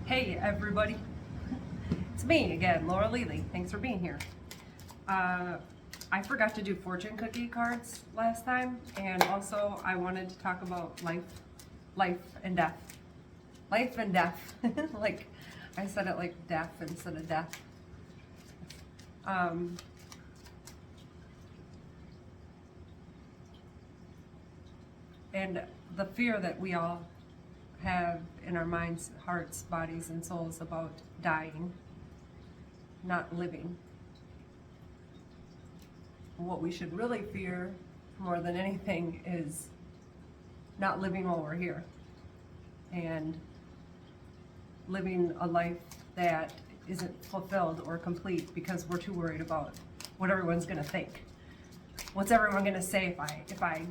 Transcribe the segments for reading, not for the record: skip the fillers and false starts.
Hey everybody, it's me again, Laura Lely. Thanks for being here. I forgot to do fortune cookie cards last time, and also I wanted to talk about life and death. Life and death. Like, I said it like death instead of death. Um, and the fear that we all have in our minds, hearts, bodies, and souls about dying, not living. What we should really fear more than anything is not living while we're here and living a life that isn't fulfilled or complete because we're too worried about what everyone's going to think. What's everyone going to say if I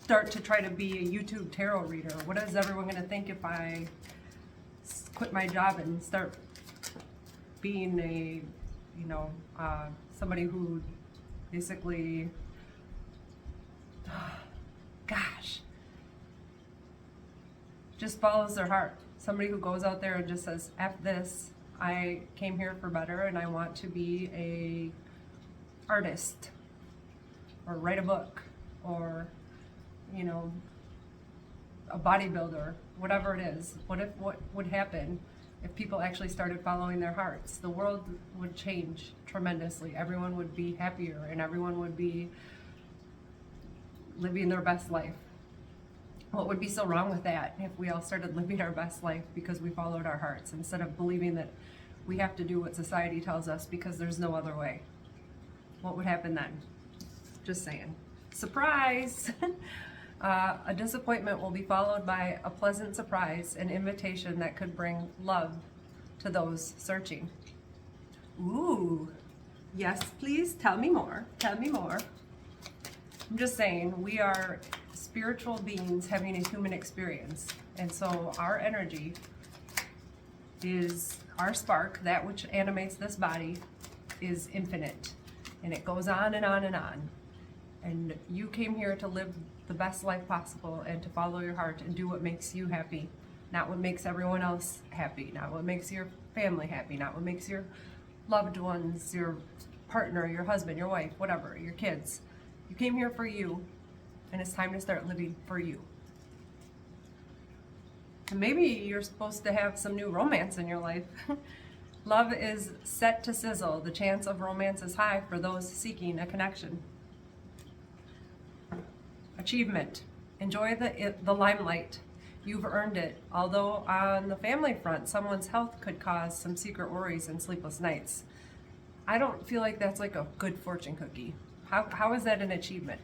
start to try to be a YouTube tarot reader? What is everyone going to think if I quit my job and start being a, somebody who basically, gosh, just follows their heart. Somebody who goes out there and just says, F this, I came here for better and I want to be a artist or write a book or a bodybuilder, whatever it is. What would happen if people actually started following their hearts? The world would change tremendously. Everyone would be happier and everyone would be living their best life. What would be so wrong with that if we all started living our best life because we followed our hearts instead of believing that we have to do what society tells us because there's no other way? What would happen then? Just saying. Surprise! A disappointment will be followed by a pleasant surprise, an invitation that could bring love to those searching. Ooh, yes, please tell me more. Tell me more. I'm just saying, we are spiritual beings having a human experience. And so our energy is our spark, that which animates this body, is infinite. And it goes on and on and on. And you came here to live the best life possible and to follow your heart and do what makes you happy, not what makes everyone else happy, not what makes your family happy, not what makes your loved ones, your partner, your husband, your wife, whatever, your kids. You came here for you, and it's time to start living for you. And maybe you're supposed to have some new romance in your life. Love is set to sizzle. The chance of romance is high for those seeking a connection. Achievement. Enjoy the limelight. You've earned it. Although on the family front, someone's health could cause some secret worries and sleepless nights. I don't feel like that's like a good fortune cookie. How is that an achievement?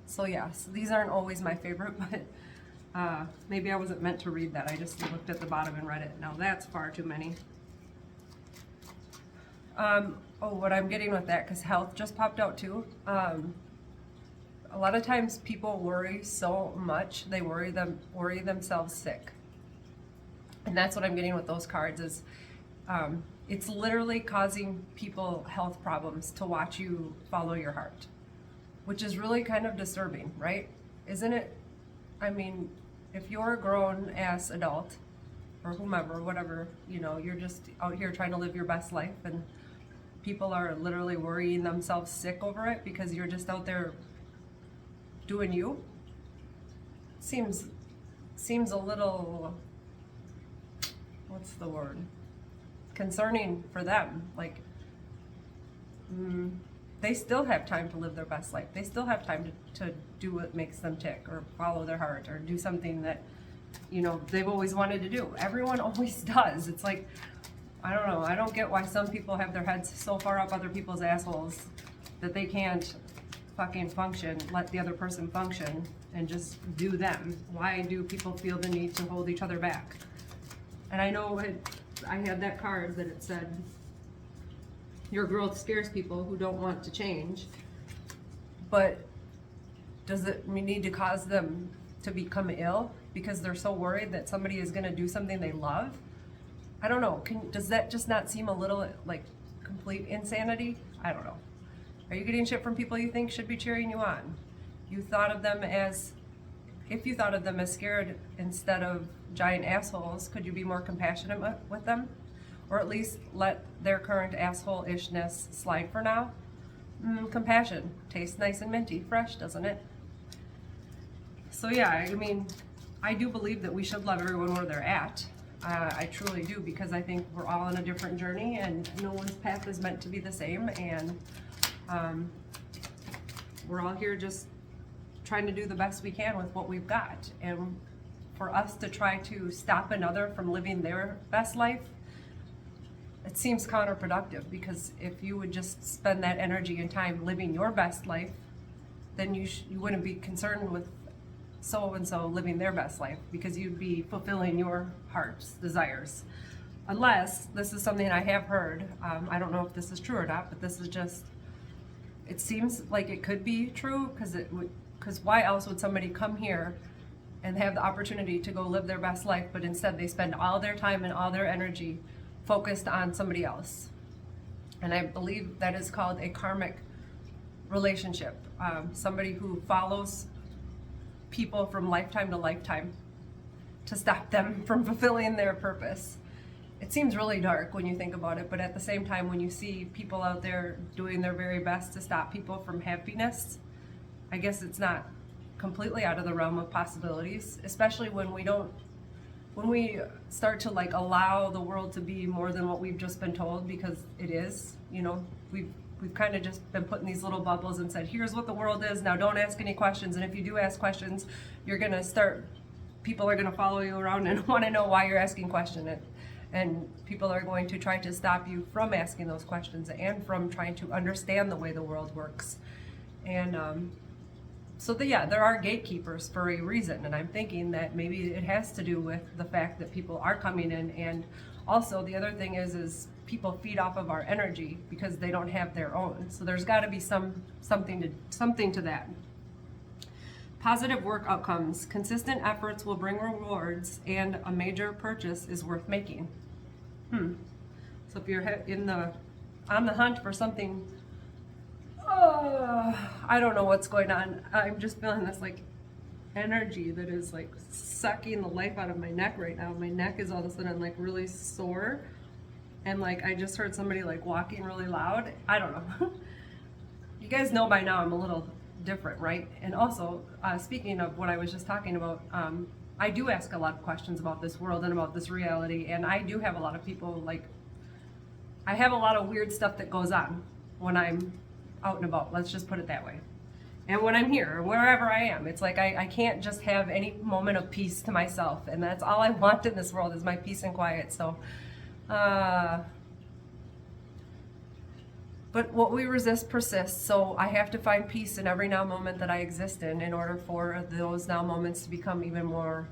So yes, these aren't always my favorite, but maybe I wasn't meant to read that. I just looked at the bottom and read it. Now that's far too many. What I'm getting with that, because health just popped out too. A lot of times people worry so much, they worry themselves sick. And that's what I'm getting with those cards is it's literally causing people health problems to watch you follow your heart, which is really kind of disturbing, right? Isn't it? I mean, if you're a grown-ass adult or whomever, whatever, you're just out here trying to live your best life and people are literally worrying themselves sick over it because you're just out there doing you, seems a little, what's the word, concerning for them. Like, they still have time to live their best life. They still have time to do what makes them tick or follow their heart or do something that they've always wanted to do. Everyone always does. It's like, I don't know, I don't get why some people have their heads so far up other people's assholes that they can't fucking function, let the other person function, and just do them. Why do people feel the need to hold each other back? And I know I had that card that it said, your growth scares people who don't want to change, but does it need to cause them to become ill because they're so worried that somebody is going to do something they love? I don't know. Does that just not seem a little like complete insanity? I don't know. Are you getting shit from people you think should be cheering you on? You thought of them as if you thought of them as scared instead of giant assholes, could you be more compassionate with them? Or at least let their current asshole-ishness slide for now? Compassion. Tastes nice and minty. Fresh, doesn't it? So yeah, I mean, I do believe that we should love everyone where they're at. I truly do, because I think we're all on a different journey and no one's path is meant to be the same, and we're all here just trying to do the best we can with what we've got. And for us to try to stop another from living their best life, it seems counterproductive, because if you would just spend that energy and time living your best life, then you wouldn't be concerned with so-and-so living their best life, because you'd be fulfilling your heart's desires. Unless, this is something I have heard, I don't know if this is true or not, but this is just, it seems like it could be true, because why else would somebody come here and have the opportunity to go live their best life, but instead they spend all their time and all their energy focused on somebody else? And I believe that is called a karmic relationship. Somebody who follows people from lifetime to lifetime to stop them from fulfilling their purpose. It seems really dark when you think about it, but at the same time, when you see people out there doing their very best to stop people from happiness, I guess it's not completely out of the realm of possibilities, especially when we start to like allow the world to be more than what we've just been told, because it is, you know, we've kind of just been put in these little bubbles and said, here's what the world is, now don't ask any questions, and if you do ask questions, you're gonna start, people are gonna follow you around and want to know why you're asking questions, and people are going to try to stop you from asking those questions and from trying to understand the way the world works. And yeah, there are gatekeepers for a reason, and I'm thinking that maybe it has to do with the fact that people are coming in, and also the other thing is people feed off of our energy because they don't have their own. So there's got to be something to that. Positive work outcomes. Consistent efforts will bring rewards, and a major purchase is worth making. So if you're on the hunt for something, I don't know what's going on. I'm just feeling this like energy that is like sucking the life out of my neck right now. My neck is all of a sudden like really sore, and like I just heard somebody like walking really loud. I don't know. You guys know by now I'm a little different, right? And also, speaking of what I was just talking about, I do ask a lot of questions about this world and about this reality, and I do have a lot of people, like, I have a lot of weird stuff that goes on when I'm out and about, let's just put it that way. And when I'm here, wherever I am, it's like I can't just have any moment of peace to myself, and that's all I want in this world is my peace and quiet. So but what we resist persists, so I have to find peace in every now moment that I exist in order for those now moments to become even more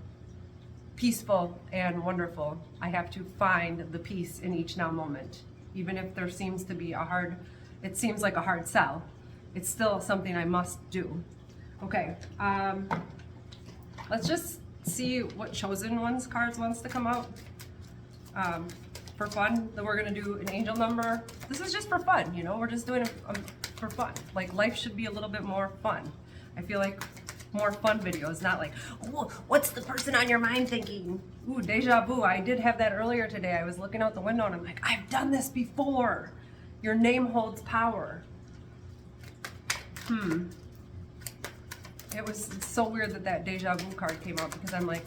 peaceful and wonderful. I have to find the peace in each now moment, even if there seems to be it seems like a hard sell. It's still something I must do. Okay, let's just see what Chosen Ones cards wants to come out. For fun, then we're gonna do an angel number. This is just for fun, you know, we're just doing it for fun. Like, life should be a little bit more fun. I feel like more fun videos, not like, what's the person on your mind thinking? Ooh, deja vu. I did have that earlier today. I was looking out the window and I'm like, I've done this before. Your name holds power. It was so weird that deja vu card came out, because I'm like,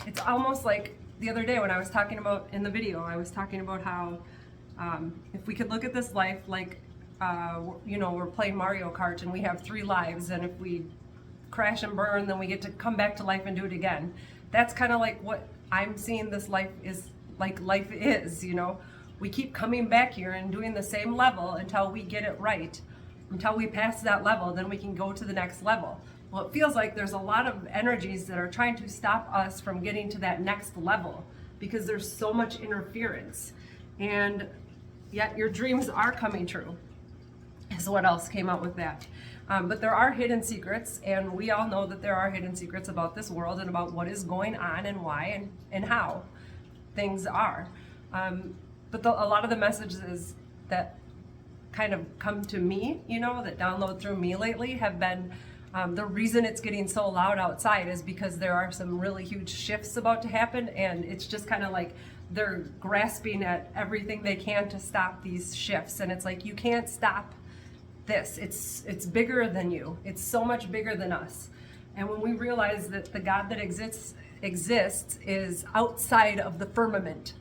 it's almost like the other day when I was talking about, in the video, I was talking about how if we could look at this life like, you know, we're playing Mario Kart and we have 3 lives, and if we crash and burn, then we get to come back to life and do it again. That's kind of like what I'm seeing this life is, you know. We keep coming back here and doing the same level until we get it right. Until we pass that level, then we can go to the next level. Well, it feels like there's a lot of energies that are trying to stop us from getting to that next level, because there's so much interference. And yet your dreams are coming true, is what else came out with that. But there are hidden secrets, and we all know that there are hidden secrets about this world and about what is going on and why and how things are. But a lot of the messages that kind of come to me, you know, that download through me lately have been The reason it's getting so loud outside is because there are some really huge shifts about to happen, and it's just kind of like they're grasping at everything they can to stop these shifts. And it's like, you can't stop this. It's bigger than you. It's so much bigger than us. And when we realize that the God that exists is outside of the firmament,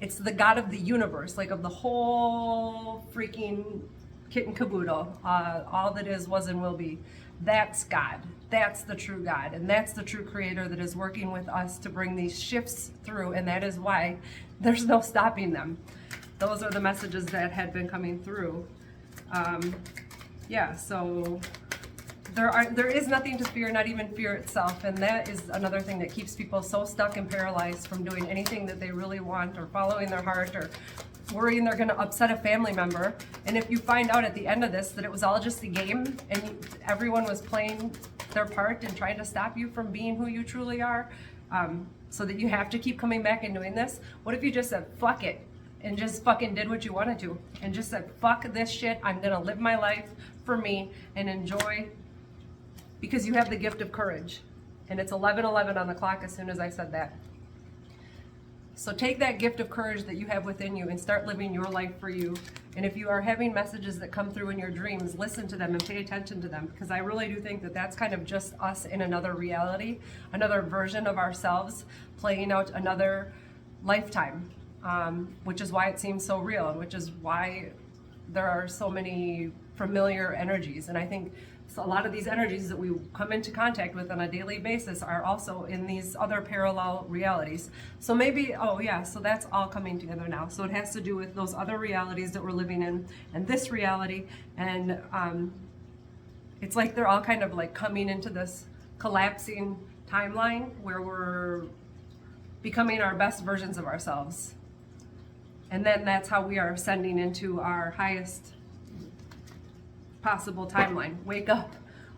it's the God of the universe, like of the whole freaking kit and caboodle, all that is, was, and will be. That's God. That's the true God. And that's the true creator that is working with us to bring these shifts through. And that is why there's no stopping them. Those are the messages that had been coming through. Yeah, so there is nothing to fear, not even fear itself. And that is another thing that keeps people so stuck and paralyzed from doing anything that they really want, or following their heart, or worrying they're going to upset a family member. And if you find out at the end of this that it was all just a game and everyone was playing their part and trying to stop you from being who you truly are, so that you have to keep coming back and doing this, what if you just said, fuck it, and just fucking did what you wanted to, and just said, fuck this shit, I'm going to live my life for me and enjoy, because you have the gift of courage. And it's 11:11 on the clock as soon as I said that. So take that gift of courage that you have within you and start living your life for you. And if you are having messages that come through in your dreams, listen to them and pay attention to them, because I really do think that that's kind of just us in another reality, another version of ourselves playing out another lifetime, which is why it seems so real, and which is why there are so many familiar energies. And I think a lot of these energies that we come into contact with on a daily basis are also in these other parallel realities. So maybe, oh yeah, so that's all coming together now. So it has to do with those other realities that we're living in and this reality. And it's like they're all kind of like coming into this collapsing timeline where we're becoming our best versions of ourselves. And then that's how we are ascending into our highest possible timeline. Wake up,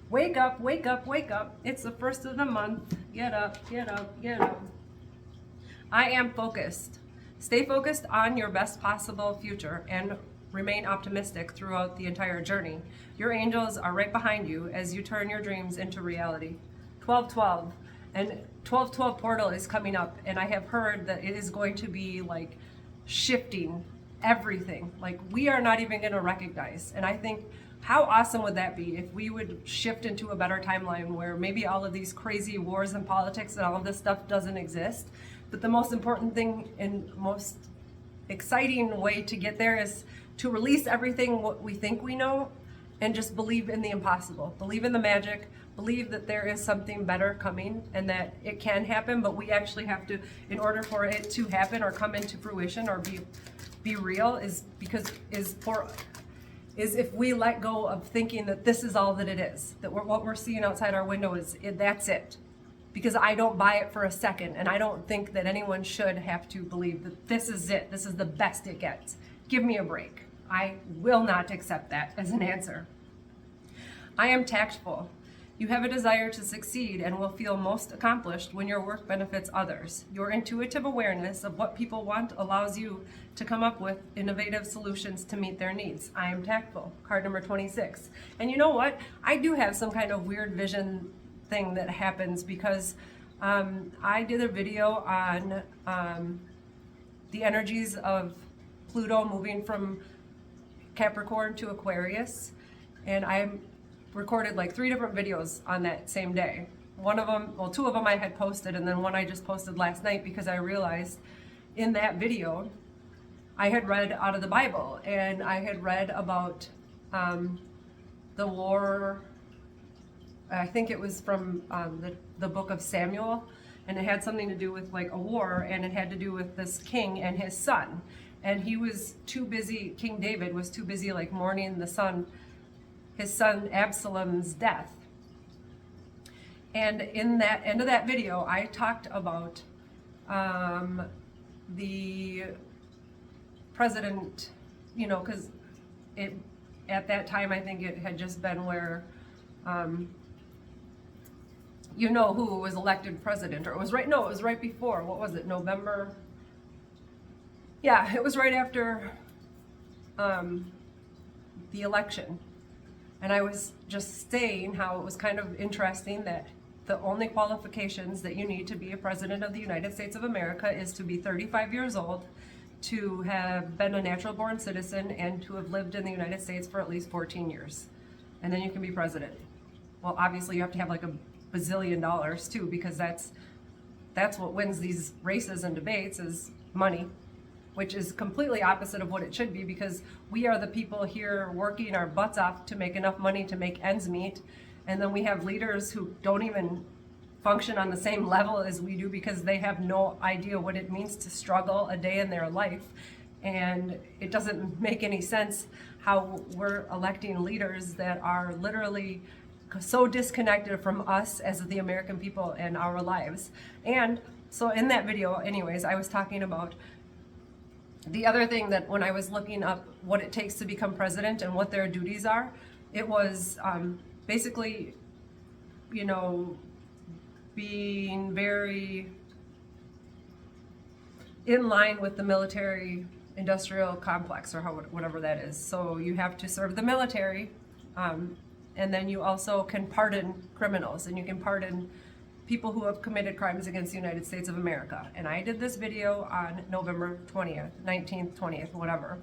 wake up, wake up, wake up. It's the first of the month. Get up, get up, get up. I am focused. Stay focused on your best possible future and remain optimistic throughout the entire journey. Your angels are right behind you as you turn your dreams into reality. 12/12, and 12/12 portal is coming up, and I have heard that it is going to be like shifting everything. Like we are not even going to recognize. And I think, how awesome would that be if we would shift into a better timeline where maybe all of these crazy wars and politics and all of this stuff doesn't exist, but the most important thing and most exciting way to get there is to release everything what we think we know and just believe in the impossible, believe in the magic, believe that there is something better coming and that it can happen, but we actually have to, in order for it to happen or come into fruition or be real, is if we let go of thinking that this is all that it is, that what we're seeing outside our window that's it. Because I don't buy it for a second, and I don't think that anyone should have to believe that this is it, this is the best it gets. Give me a break. I will not accept that as an answer. I am tactful. You have a desire to succeed and will feel most accomplished when your work benefits others. Your intuitive awareness of what people want allows you to come up with innovative solutions to meet their needs. I am tactful, card number 26. And you know what? I do have some kind of weird vision thing that happens because I did a video on the energies of Pluto moving from Capricorn to Aquarius, and I recorded like 3 different videos on that same day. One of them, well, 2 of them I had posted, and then one I just posted last night because I realized in that video I had read out of the Bible, and I had read about the war. I think it was from the book of Samuel, and it had something to do with like a war, and it had to do with this king and his son. And he was too busy, King David was too busy like mourning his son Absalom's death. And in that end of that video, I talked about the president, you know, because at that time I think it had just been where you know who was elected president, or it was right before, what was it, November? Yeah, it was right after the election. And I was just saying how it was kind of interesting that the only qualifications that you need to be a president of the United States of America is to be 35 years old, to have been a natural born citizen, and to have lived in the United States for at least 14 years. And then you can be president. Well, obviously you have to have like $1 bazillion too, because that's what wins these races and debates is money, which is completely opposite of what it should be, because we are the people here working our butts off to make enough money to make ends meet. And then we have leaders who don't even function on the same level as we do because they have no idea what it means to struggle a day in their life. And it doesn't make any sense how we're electing leaders that are literally so disconnected from us as the American people and our lives. And so in that video, anyways, I was talking about the other thing, that when I was looking up what it takes to become president and what their duties are, it was basically, you know, being very in line with the military industrial complex, or whatever that is. So you have to serve the military, and then you also can pardon criminals, and you can pardon people who have committed crimes against the United States of America. And I did this video on November 20th, 19th, 20th, whatever.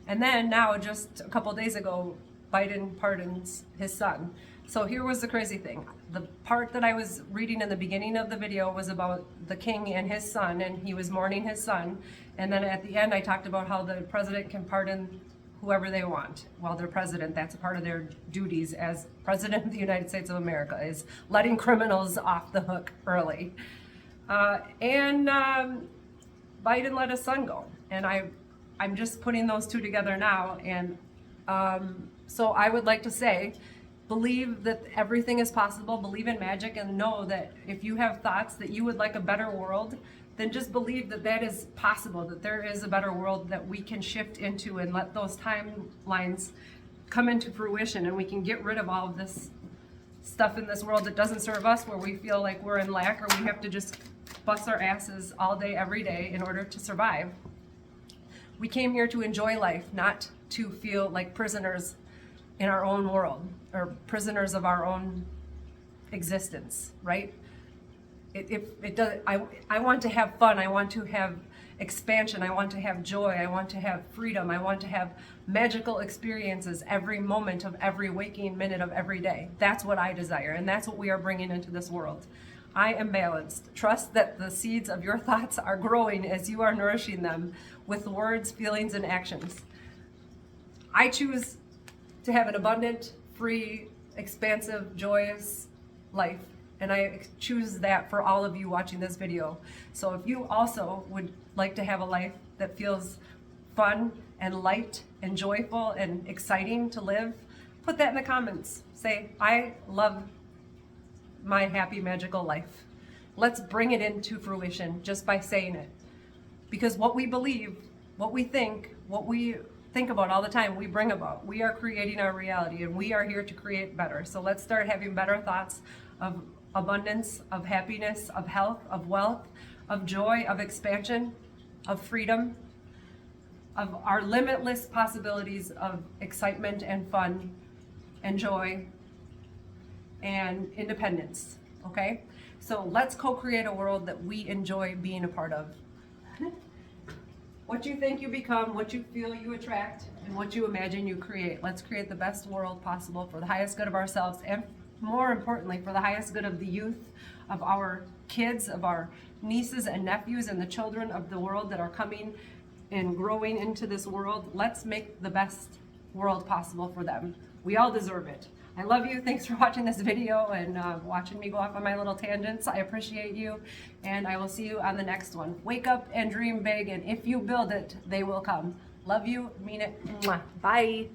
And then now, just a couple days ago, Biden pardons his son. So here was the crazy thing. The part that I was reading in the beginning of the video was about the king and his son, and he was mourning his son. And then at the end, I talked about how the president can pardon whoever they want while they're president. That's a part of their duties as president of the United States of America, is letting criminals off the hook early. And Biden let his son go. And I'm just putting those two together now. And so I would like to say, believe that everything is possible, believe in magic, and know that if you have thoughts that you would like a better world, then just believe that that is possible, that there is a better world that we can shift into, and let those timelines come into fruition, and we can get rid of all of this stuff in this world that doesn't serve us, where we feel like we're in lack, or we have to just bust our asses all day, every day in order to survive. We came here to enjoy life, not to feel like prisoners in our own world, or prisoners of our own existence, right? I want to have fun. I want to have expansion. I want to have joy. I want to have freedom. I want to have magical experiences every moment of every waking minute of every day. That's what I desire, and that's what we are bringing into this world. I am balanced. Trust that the seeds of your thoughts are growing as you are nourishing them with words, feelings, and actions. I choose to have an abundant, free, expansive, joyous life. And I choose that for all of you watching this video. So if you also would like to have a life that feels fun and light and joyful and exciting to live, put that in the comments. Say, I love my happy, magical life. Let's bring it into fruition just by saying it. Because what we believe, what we think about all the time, we bring about. We are creating our reality, and we are here to create better. So let's start having better thoughts of abundance, of happiness, of health, of wealth, of joy, of expansion, of freedom, of our limitless possibilities of excitement and fun and joy and independence, okay? So let's co-create a world that we enjoy being a part of. What you think you become, what you feel you attract, and what you imagine you create. Let's create the best world possible for the highest good of ourselves, and more importantly, for the highest good of the youth, of our kids, of our nieces and nephews, and the children of the world that are coming and growing into this world. Let's make the best world possible for them. We all deserve it. I love you. Thanks for watching this video and watching me go off on my little tangents. I appreciate you, and I will see you on the next one. Wake up and dream big, and if you build it, they will come. Love you. Mean it. Mwah. Bye.